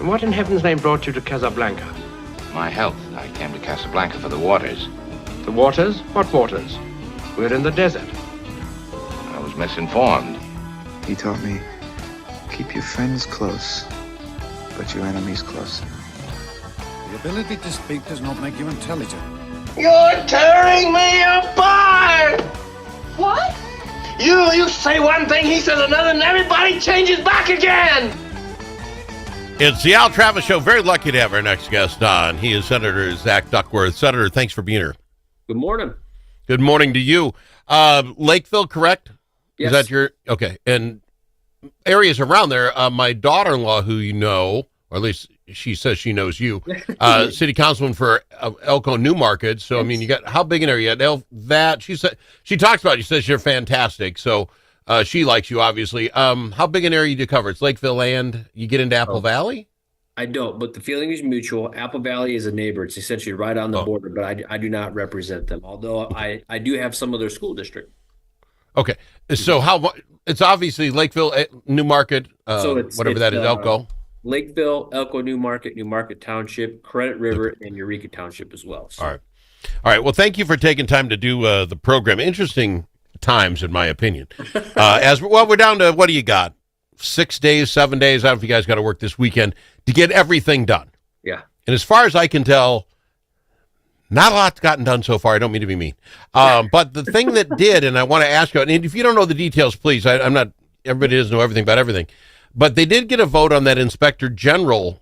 And what in heaven's name brought you to Casablanca? My health. I came to Casablanca for the waters. The waters? What waters? We're in the desert. I was misinformed. He taught me, keep your friends close, but your enemies closer. The ability to speak does not make you intelligent. You're tearing me apart! What? You say one thing, he says another, and everybody changes back again! It's the Al Travis Show. Very lucky to have our next guest on. He is Senator Zach Duckworth. Senator, thanks for being here. Good morning. Good morning to you. Lakeville, correct? Yes. Is that your... Okay. And areas around there, my daughter-in-law, who you know, or at least she says she knows you, city councilman for Elko Newmarket. So, I mean, you got... How big an area? She said... She talks about it. She says you're fantastic. So... she likes you, obviously. How big an area do you cover? It's Lakeville and you get into Apple Valley? I don't, but the feeling is mutual. Apple Valley is a neighbor. It's essentially right on the border, but I do not represent them, although I do have some of their school district. Okay. So it's obviously Lakeville, Newmarket, whatever that is, Elko. Lakeville, Elko, Newmarket Township, Credit River, and Eureka Township as well. So. All right. Well, thank you for taking time to do the program. Interesting times, in my opinion. We're down to, what do you got? 6 days, 7 days? I don't know if you guys got to work this weekend to get everything done. Yeah. And as far as I can tell, not a lot's gotten done so far. I don't mean to be mean. But the thing that did, and I want to ask you, and if you don't know the details, please, I'm not, everybody doesn't know everything about everything, but they did get a vote on that Inspector General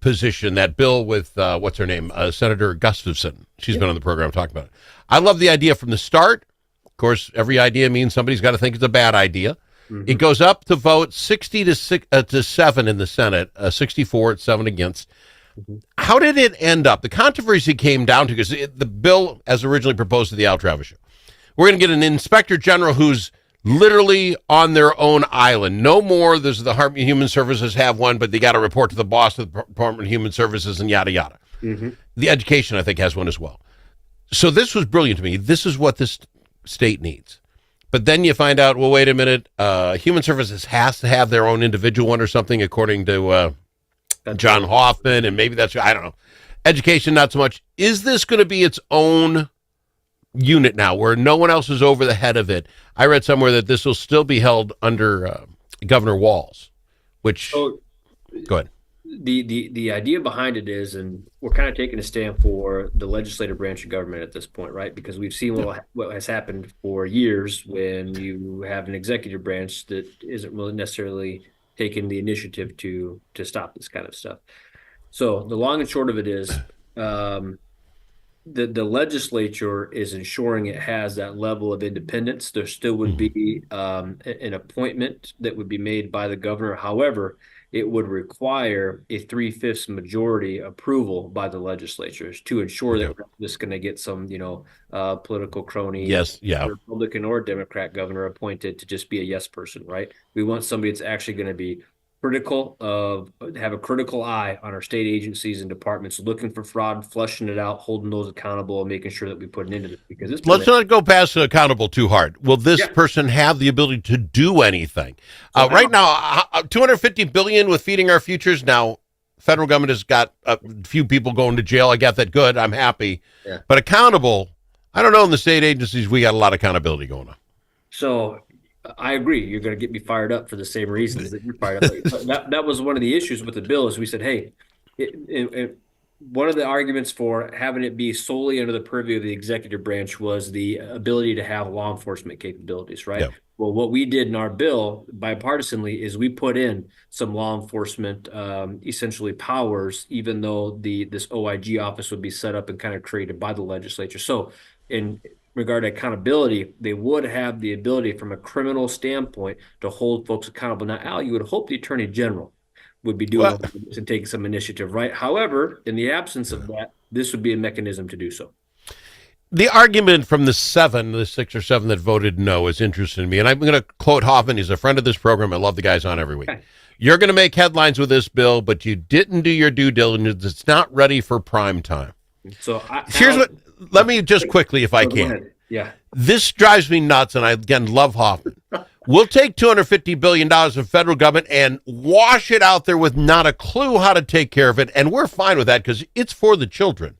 position, that bill with, what's her name? Senator Gustafson. She's been on the program talking about it. I love the idea from the start. Of course, every idea means somebody's got to think it's a bad idea. Mm-hmm. It goes up to vote 60 to 7 in the Senate, 64 at 7 against. Mm-hmm. How did it end up? The controversy came down to, because the bill, as originally proposed to the Al Travis Show, we're going to get an Inspector General who's literally on their own island. No more, there's the Department of Human Services have one, but they got to report to the boss of the Department of Human Services and yada, yada. Mm-hmm. The education, I think, has one as well. So this was brilliant to me. This is what this state needs. But then you find out, well, wait a minute, Human Services has to have their own individual one or something, according to John Hoffman, and maybe that's, I don't know. Education, not so much. Is this going to be its own unit now, where no one else is over the head of it? I read somewhere that this will still be held under Governor Walz, which, go ahead. The idea behind it is, and we're kind of taking a stand for the legislative branch of government at this point, right? Because we've seen what has happened for years when you have an executive branch that isn't really necessarily taking the initiative to stop this kind of stuff. So the long and short of it is, the legislature is ensuring it has that level of independence. There still would be an appointment that would be made by the governor. However, it would require a 3/5 majority approval by the legislatures to ensure that we're not just going to get some, political crony, Republican or Democrat governor appointed to just be a yes person, right? We want somebody that's actually going to be have a critical eye on our state agencies and departments, looking for fraud, flushing it out, holding those accountable, and making sure that we put an end to this. Because let's not go past accountable too hard. Will this person have the ability to do anything? Right now, $250 billion with Feeding Our Futures. Now, federal government has got a few people going to jail. I got that. Good. I'm happy. Yeah. But accountable, I don't know. In the state agencies, we got a lot of accountability going on. So I agree. You're going to get me fired up for the same reasons that you're fired up. That was one of the issues with the bill, is we said, hey, one of the arguments for having it be solely under the purview of the executive branch was the ability to have law enforcement capabilities, right? Yeah. Well, what we did in our bill bipartisanly is we put in some law enforcement essentially powers, even though this OIG office would be set up and kind of created by the legislature. So in regard to accountability, they would have the ability from a criminal standpoint to hold folks accountable. Now, Al, you would hope the Attorney General would be doing this and taking some initiative, right? However, in the absence of that, this would be a mechanism to do so. The argument from the 6 or 7 that voted no is interesting to me. And I'm going to quote Hoffman. He's a friend of this program. I love the guys on every week. Okay. You're going to make headlines with this bill, but you didn't do your due diligence. It's not ready for prime time. So let me just quickly, if I can. Yeah. This drives me nuts, and I, again, love Hoffman. We'll take $250 billion of federal government and wash it out there with not a clue how to take care of it. And we're fine with that because it's for the children.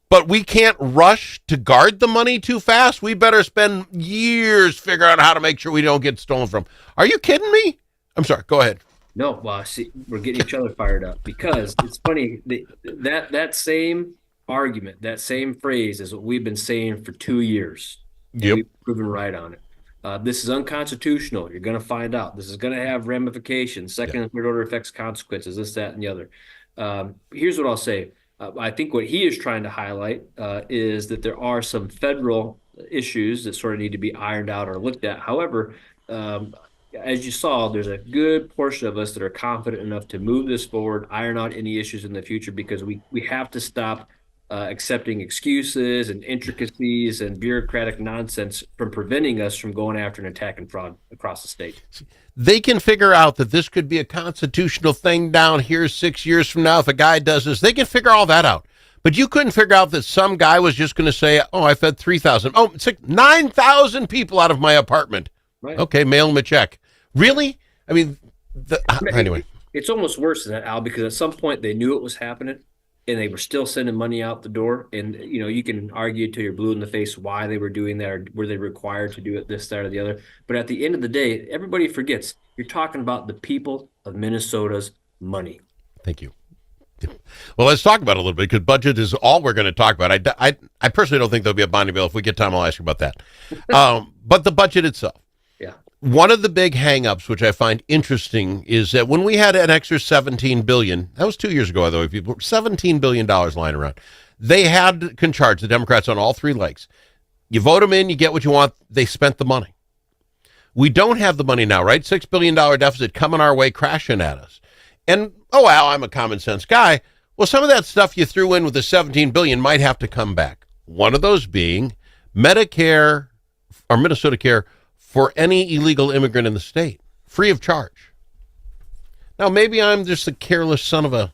But we can't rush to guard the money too fast. We better spend years figuring out how to make sure we don't get stolen from. Are you kidding me? I'm sorry. Go ahead. No, well, see, we're getting each other fired up because it's funny that same argument, that same phrase is what we've been saying for 2 years. Yep. We've proven right on it. This is unconstitutional. You're going to find out. This is going to have ramifications, second and third order effects, consequences, this, that, and the other. Here's what I'll say. I think what he is trying to highlight is that there are some federal issues that sort of need to be ironed out or looked at. However, as you saw, there's a good portion of us that are confident enough to move this forward, iron out any issues in the future, because we have to stop accepting excuses and intricacies and bureaucratic nonsense from preventing us from going after and attacking fraud across the state. They can figure out that this could be a constitutional thing down here 6 years from now if a guy does this. They can figure all that out. But you couldn't figure out that some guy was just going to say, oh, I fed 3,000. Oh, 9,000 people out of my apartment. Right. Okay, mail them a check. Really? I mean, anyway. It's almost worse than that, Al, because at some point they knew it was happening and they were still sending money out the door. And, you know, you can argue till you're blue in the face why they were doing that, or were they required to do it, this, that, or the other. But at the end of the day, everybody forgets you're talking about the people of Minnesota's money. Thank you. Well, let's talk about it a little bit, because budget is all we're going to talk about. I personally don't think there'll be a bonding bill. If we get time, I'll ask you about that. But the budget itself. Yeah. One of the big hangups, which I find interesting, is that when we had an extra $17 billion, that was 2 years ago, by the way, people, $17 billion lying around, they can charge the Democrats on all three legs. You vote them in, you get what you want. They spent the money. We don't have the money now, right? $6 billion deficit coming our way, crashing at us. And, oh, Al, I'm a common sense guy. Well, some of that stuff you threw in with the $17 billion might have to come back. One of those being Medicare or Minnesota Care for any illegal immigrant in the state, free of charge. Now, maybe I'm just a careless son of a,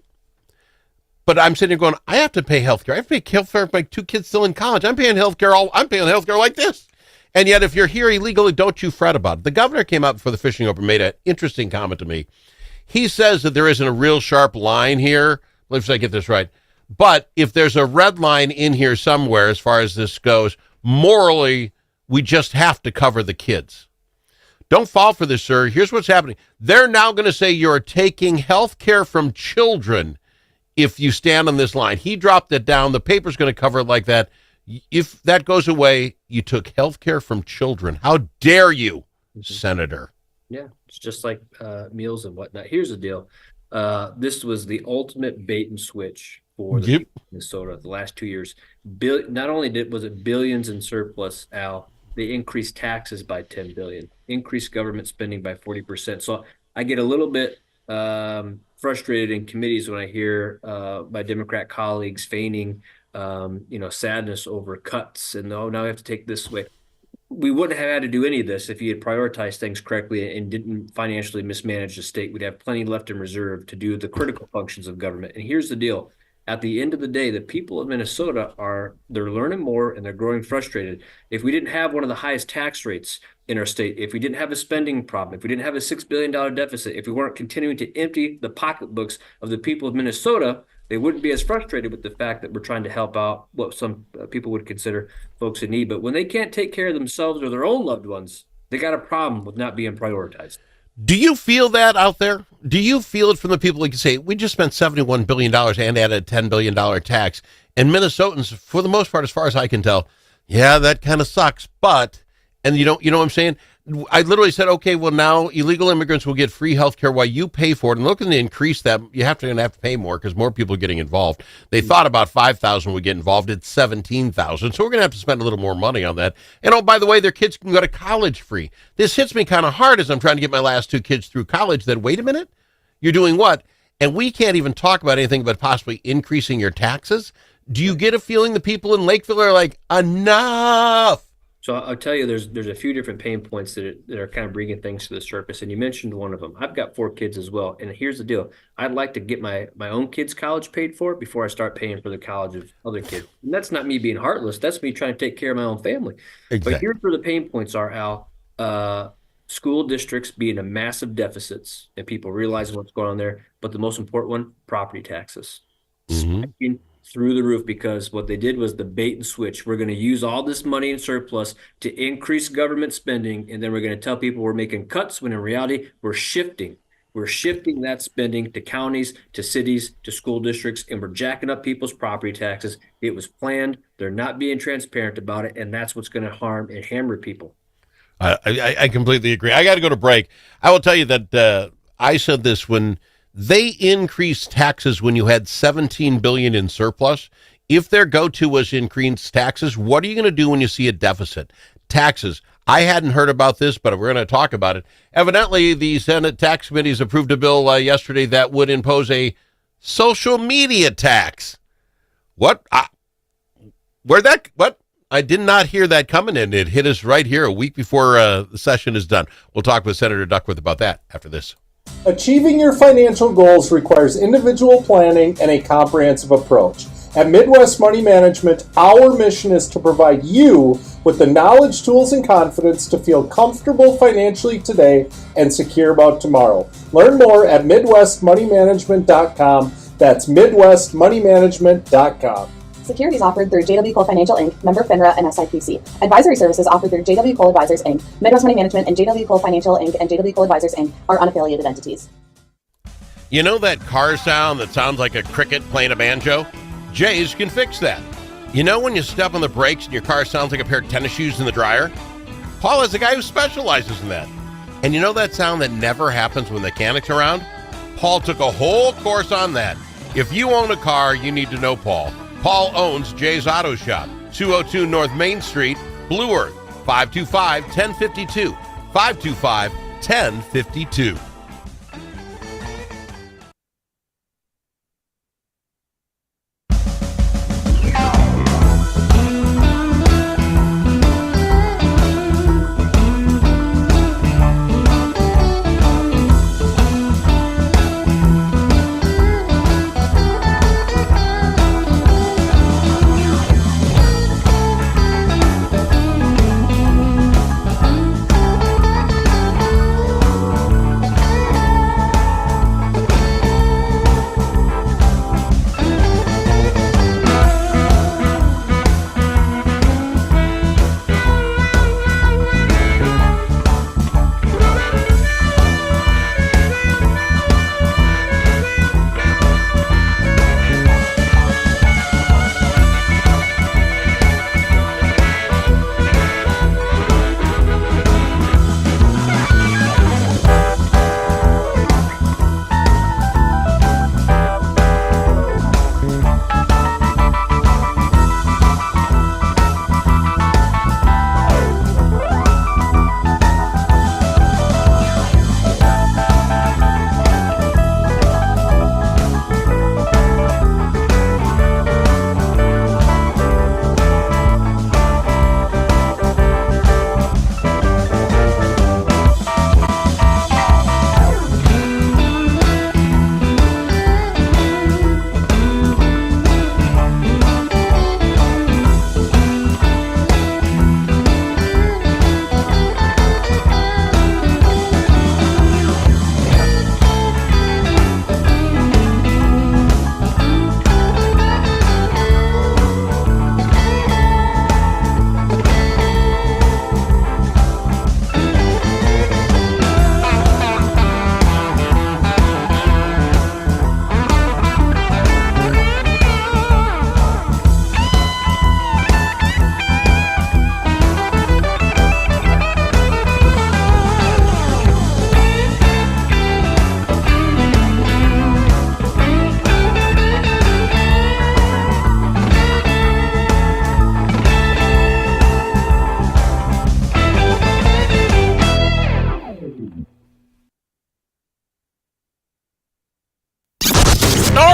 but I'm sitting here going, I have to pay health care. I have to pay health care for my two kids still in college. I'm paying health care like this. And yet, if you're here illegally, don't you fret about it. The governor came out before the fishing open, made an interesting comment to me. He says that there isn't a real sharp line here. Let's see if I get this right. But if there's a red line in here somewhere, as far as this goes, morally, we just have to cover the kids. Don't fall for this, sir. Here's what's happening. They're now going to say you're taking health care from children if you stand on this line. He dropped it down. The paper's going to cover it like that. If that goes away, you took health care from children. How dare you, Senator? Yeah, it's just like meals and whatnot. Here's the deal. This was the ultimate bait and switch for the people of Minnesota the last 2 years. Not only was it billions in surplus, Al, they increased taxes by $10 billion, increased government spending by 40%. So I get a little bit frustrated in committees when I hear my Democrat colleagues feigning, sadness over cuts and now we have to take this way. We wouldn't have had to do any of this if you had prioritized things correctly and didn't financially mismanage the state. We'd have plenty left in reserve to do the critical functions of government. And here's the deal. At the end of the day, the people of Minnesota they're learning more and they're growing frustrated. If we didn't have one of the highest tax rates in our state, if we didn't have a spending problem, if we didn't have a $6 billion deficit, if we weren't continuing to empty the pocketbooks of the people of Minnesota, they wouldn't be as frustrated with the fact that we're trying to help out what some people would consider folks in need. But when they can't take care of themselves or their own loved ones, they got a problem with not being prioritized. Do you feel that out there? Do you feel it from the people who say, we just spent $71 billion and added a $10 billion tax? And Minnesotans, for the most part, as far as I can tell, yeah, that kind of sucks. But, and you know what I'm saying? I literally said, okay, well, now illegal immigrants will get free health care while you pay for it. And looking to increase that, you're going to have to pay more because more people are getting involved. They thought about 5,000 would get involved. It's 17,000. So we're going to have to spend a little more money on that. And oh, by the way, their kids can go to college free. This hits me kind of hard as I'm trying to get my last two kids through college. That, wait a minute, you're doing what? And we can't even talk about anything but possibly increasing your taxes. Do you get a feeling the people in Lakeville are like, enough? So I'll tell you, there's a few different pain points that are kind of bringing things to the surface, and you mentioned one of them. I've got 4 kids as well, and here's the deal: I'd like to get my own kids' college paid for before I start paying for the college of other kids. And that's not me being heartless; that's me trying to take care of my own family. Exactly. But here's where the pain points are, Al. school districts being in massive deficits and people realizing what's going on there. But the most important one, property taxes. Spiking through the roof because what they did was the bait and switch. We're going to use all this money in surplus to increase government spending, and then we're going to tell people we're making cuts when in reality we're shifting. We're shifting that spending to counties, to cities, to school districts, and we're jacking up people's property taxes. It was planned. They're not being transparent about it, and that's what's going to harm and hammer people. I completely agree. I got to go to break. I will tell you that I said this when they increased taxes when you had $17 billion in surplus. If their go-to was increase taxes, what are you going to do when you see a deficit? Taxes. I hadn't heard about this, but we're going to talk about it. Evidently, the Senate Tax Committees approved a bill yesterday that would impose a social media tax. What? What? I did not hear that coming, and it hit us right here a week before the session is done. We'll talk with Senator Duckworth about that after this. Achieving your financial goals requires individual planning and a comprehensive approach. At Midwest Money Management, our mission is to provide you with the knowledge, tools, and confidence to feel comfortable financially today and secure about tomorrow. Learn more at MidwestMoneyManagement.com. That's MidwestMoneyManagement.com. Securities offered through JW Cole Financial Inc., member FINRA and SIPC. Advisory services offered through JW Cole Advisors Inc., Midwest Money Management, and JW Cole Financial Inc. and JW Cole Advisors Inc. are unaffiliated entities. You know that car sound that sounds like a cricket playing a banjo? Jay's can fix that. You know when you step on the brakes and your car sounds like a pair of tennis shoes in the dryer? Paul is the guy who specializes in that. And you know that sound that never happens when the mechanic's around? Paul took a whole course on that. If you own a car, you need to know Paul. Paul owns Jay's Auto Shop, 202 North Main Street, Blue Earth, 525-1052, 525-1052.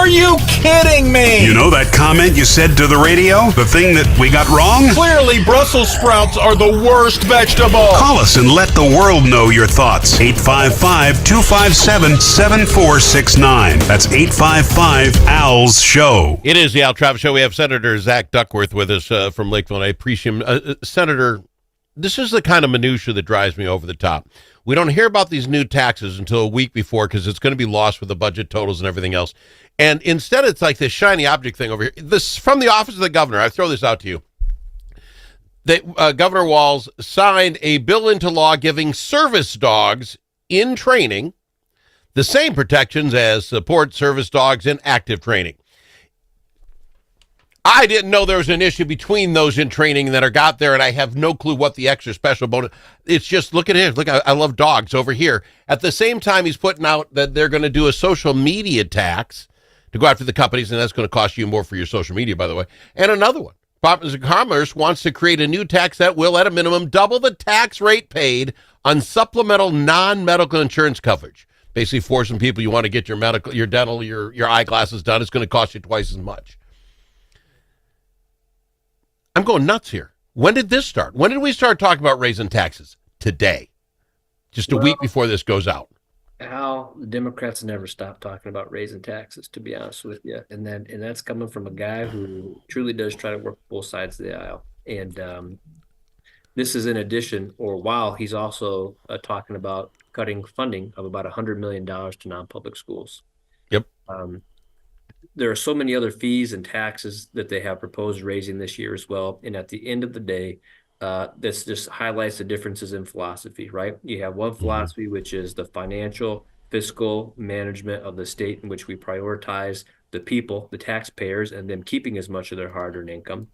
Are you kidding me? You know that comment you said to the radio? The thing that we got wrong? Clearly, Brussels sprouts are the worst vegetable. Call us and let the world know your thoughts. 855-257-7469. That's 855-AL's Show. It is the Al Travis Show. We have Senator Zach Duckworth with us from Lakeville, and I appreciate him. Senator, this is the kind of minutia that drives me over the top. We don't hear about these new taxes until a week before because it's going to be lost with the budget totals and everything else. And instead, it's like this shiny object thing over here. This from the office of the governor. I throw this out to you. Governor Walz signed a bill into law giving service dogs in training the same protections as support service dogs in active training. I didn't know there was an issue between those in training that are got there, and I have no clue what the extra special bonus. It's just, look at him. Look, I love dogs over here. At the same time, he's putting out that they're going to do a social media tax to go after the companies, and that's going to cost you more for your social media, by the way. And another one. Department of Commerce wants to create a new tax that will, at a minimum, double the tax rate paid on supplemental non-medical insurance coverage. Basically forcing people, you want to get your medical, your dental, your eyeglasses done, it's going to cost you twice as much. I'm going nuts here. When did this start? When did we start talking about raising taxes? Today. Just a week before this goes out. Al, the Democrats never stop talking about raising taxes, to be honest with you. And that's coming from a guy who truly does try to work both sides of the aisle. And this is in addition, or while he's also talking about cutting funding of about $100 million to non-public schools. Yep. There are so many other fees and taxes that they have proposed raising this year as well. And at the end of the day, this just highlights the differences in philosophy, right? You have one philosophy, which is the financial, fiscal management of the state, in which we prioritize the people, the taxpayers, and them keeping as much of their hard-earned income.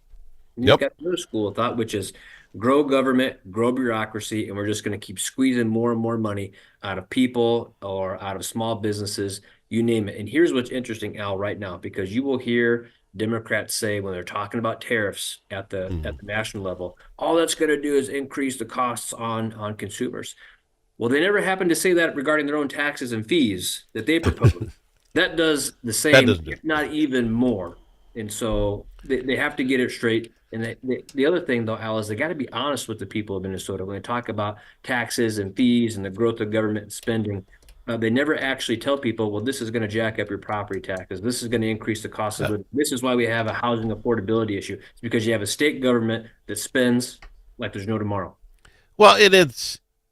And you've got another school of thought, which is grow government, grow bureaucracy, and we're just going to keep squeezing more and more money out of people or out of small businesses, you name it. And here's what's interesting, Al, right now, because you will hear Democrats say when they're talking about tariffs at the national level, all that's going to do is increase the costs on consumers. Well, they never happen to say that regarding their own taxes and fees that they propose. That does the same, if not even more. And so they have to get it straight. And the other thing, though, Al, is they got to be honest with the people of Minnesota. When they talk about taxes and fees and the growth of government spending, they never actually tell people, well, this is going to jack up your property taxes. This is going to increase the cost of living. This is why we have a housing affordability issue. It's because you have a state government that spends like there's no tomorrow. Well,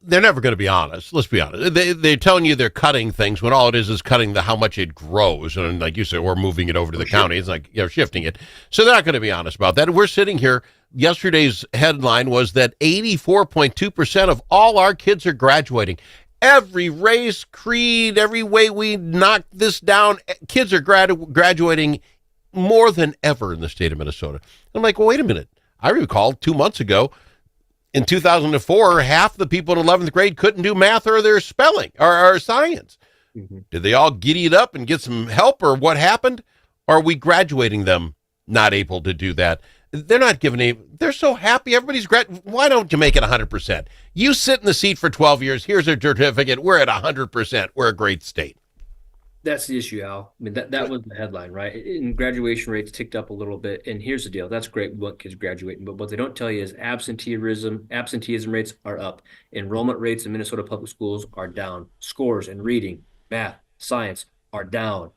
they're never going to be honest. Let's be honest. They're telling you they're cutting things when all it is cutting how much it grows. And like you said, we're moving it over to the county. It's like, shifting it. So they're not going to be honest about that. We're sitting here. Yesterday's headline was that 84.2% of all our kids are graduating. Every race, creed, every way we knock this down, kids are graduating more than ever in the state of Minnesota. I'm like, well, wait a minute. I recall 2 months ago, in 2004, half the people in 11th grade couldn't do math or their spelling or science. Did they all giddy it up and get some help, or what happened? Or are we graduating them not able to do that? They're not giving they're so happy. Everybody's why don't you make it 100%? You sit in the seat for 12 years. Here's a certificate. We're at 100%. We're a great state. That's the issue, Al. I mean, that was the headline, right? And graduation rates ticked up a little bit. And here's the deal. That's great. We want kids graduating. But what they don't tell you is absenteeism rates are up. Enrollment rates in Minnesota public schools are down. Scores in reading, math, science are down.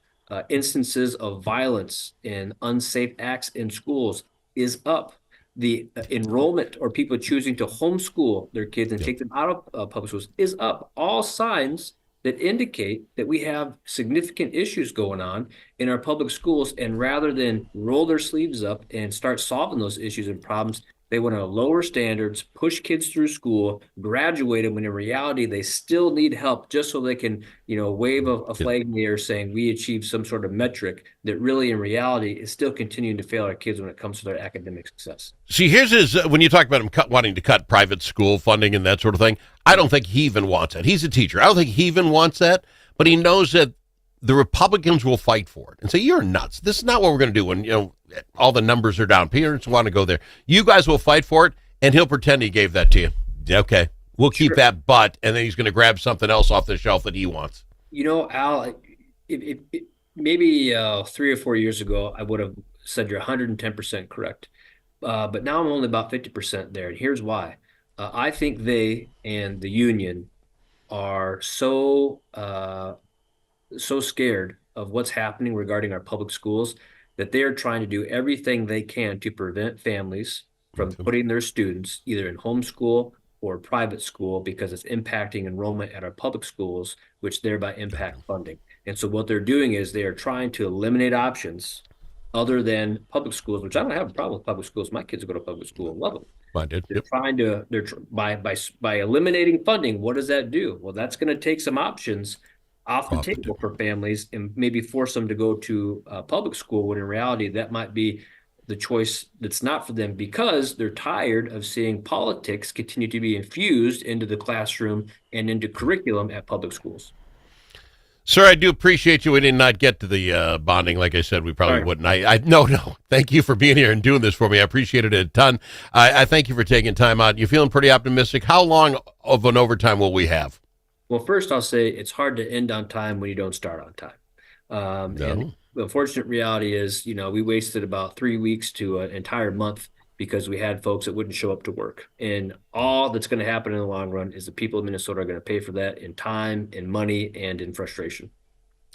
Instances of violence and unsafe acts in schools is up. The enrollment or people choosing to homeschool their kids and take them out of public schools is up. All signs that indicate that we have significant issues going on in our public schools. And rather than roll their sleeves up and start solving those issues and problems, they want to lower standards, push kids through school, graduate them, when in reality, they still need help just so they can, wave a flag in the air saying we achieved some sort of metric that really in reality is still continuing to fail our kids when it comes to their academic success. See, here's when you talk about him wanting to cut private school funding and that sort of thing, I don't think he even wants it. He's a teacher. I don't think he even wants that, but he knows that the Republicans will fight for it and say, you're nuts. This is not what we're going to do when, all the numbers are down. Parents want to go there. You guys will fight for it, and he'll pretend he gave that to you. Okay, we'll keep that butt, and then he's going to grab something else off the shelf that he wants. Al, maybe 3 or 4 years ago, I would have said you're 110% correct. But now I'm only about 50% there, and here's why. I think they and the union are so scared of what's happening regarding our public schools that they are trying to do everything they can to prevent families from putting their students either in homeschool or private school because it's impacting enrollment at our public schools, which thereby impact funding. And so what they're doing is they are trying to eliminate options other than public schools, which I don't have a problem with public schools. My kids go to public school and love them. I did. They're trying to, by eliminating funding, what does that do? Well, that's going to take some options off the table for families and maybe force them to go to public school, when in reality that might be the choice that's not for them, because they're tired of seeing politics continue to be infused into the classroom and into curriculum at public schools. Sir, I do appreciate you. We did not get to the bonding. Like I said, we probably wouldn't. No. Thank you for being here and doing this for me. I appreciate it a ton. I thank you for taking time out. You feeling pretty optimistic? How long of an overtime will we have? Well, first I'll say it's hard to end on time when you don't start on time. And the unfortunate reality is, we wasted about 3 weeks to an entire month because we had folks that wouldn't show up to work. And all that's going to happen in the long run is the people of Minnesota are going to pay for that in time, in money, and in frustration.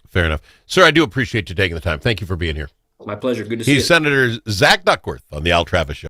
Fair enough. Sir, I do appreciate you taking the time. Thank you for being here. My pleasure. Good to see you. He's Senator Zach Duckworth on the Al Travis Show.